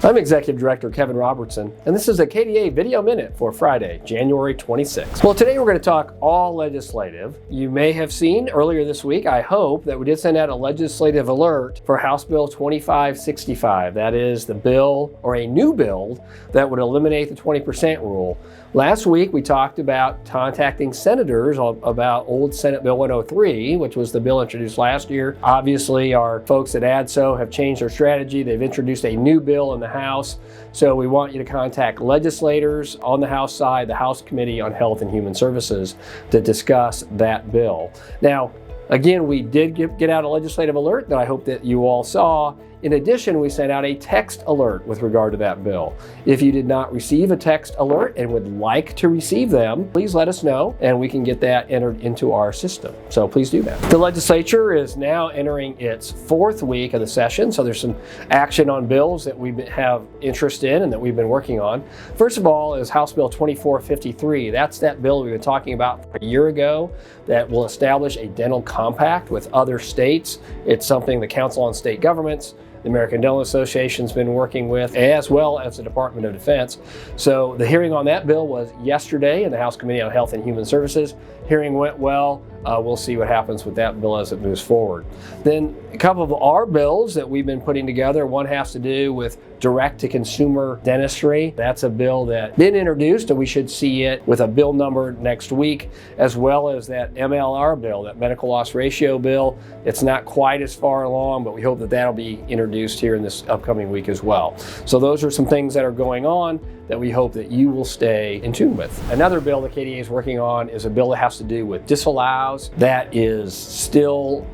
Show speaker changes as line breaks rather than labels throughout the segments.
I'm Executive Director Kevin Robertson, and this is a KDA Video Minute for Friday, January 26th. Well, today we're going to talk all legislative. You may have seen earlier this week, I hope, that we did send out a legislative alert for House Bill 2565. That is the bill, or a new bill, that would eliminate the 20% rule. Last week we talked about contacting senators about old Senate Bill 103, which was the bill introduced last year. Obviously, our folks at ADSO have changed their strategy. They've introduced a new bill in the House. So we want you to contact legislators on the House side, the House Committee on Health and Human Services, to discuss that bill. Now, again, we did get out a legislative alert that I hope that you all saw. In addition, we sent out a text alert with regard to that bill. If you did not receive a text alert and would like to receive them, please let us know and we can get that entered into our system. So please do that. The legislature is now entering its fourth week of the session, so there's some action on bills that we have interest in and that we've been working on. First of all is House Bill 2453. That's that bill we've been talking about a year ago that will establish a dental compact with other states. It's something the Council on State Governments, the American Dental Association has been working with, as well as the Department of Defense. So the hearing on that bill was yesterday in the House Committee on Health and Human Services. Hearing went well. We'll see what happens with that bill as it moves forward. Then a couple of our bills that we've been putting together, one has to do with direct-to-consumer dentistry. That's a bill that's been introduced, and we should see it with a bill number next week, as well as that MLR bill, that medical loss ratio bill. It's not quite as far along, but we hope that that'll be introduced here in this upcoming week as well. So those are some things that are going on that we hope that you will stay in tune with. Another bill that KDA is working on is a bill that has to do with disallows. That is still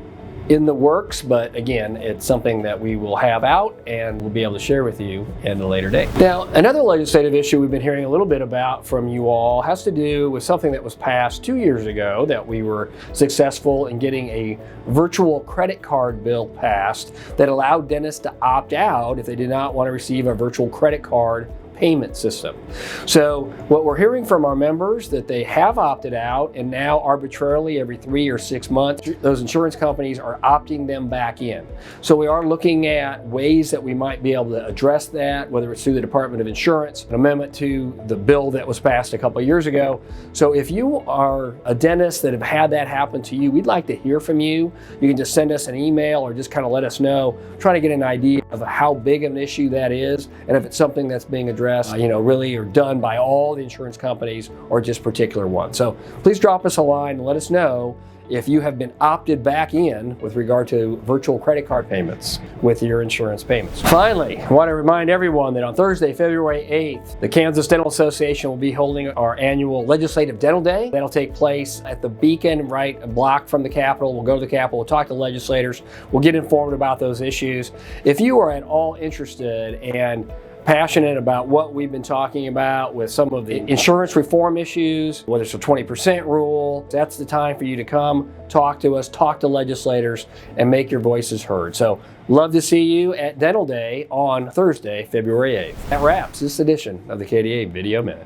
in the works, but again, it's something that we will have out and we'll be able to share with you at a later date. Now, another legislative issue we've been hearing a little bit about from you all has to do with something that was passed 2 years ago that we were successful in getting a virtual credit card bill passed that allowed dentists to opt out if they did not want to receive a virtual credit card payment system. So what we're hearing from our members that they have opted out, and now arbitrarily every 3 or 6 months, those insurance companies are opting them back in. So we are looking at ways that we might be able to address that, whether it's through the Department of Insurance, an amendment to the bill that was passed a couple of years ago. So if you are a dentist that have had that happen to you, we'd like to hear from you. You can just send us an email or just kind of let us know, try to get an idea of how big of an issue that is, and if it's something that's being addressed really, or done by all the insurance companies or just particular ones. So please drop us a line and let us know if you have been opted back in with regard to virtual credit card payments with your insurance payments. Finally, I want to remind everyone that on Thursday, February 8th, the Kansas Dental Association will be holding our annual Legislative Dental Day. That'll take place at the Beacon, right a block from the Capitol. We'll go to the Capitol, we'll talk to legislators, we'll get informed about those issues. If you are at all interested and passionate about what we've been talking about with some of the insurance reform issues, whether it's a 20% rule, that's the time for you to come, talk to us, talk to legislators, and make your voices heard. So love to see you at Dental Day on Thursday, February 8th. That wraps this edition of the KDA Video Minute.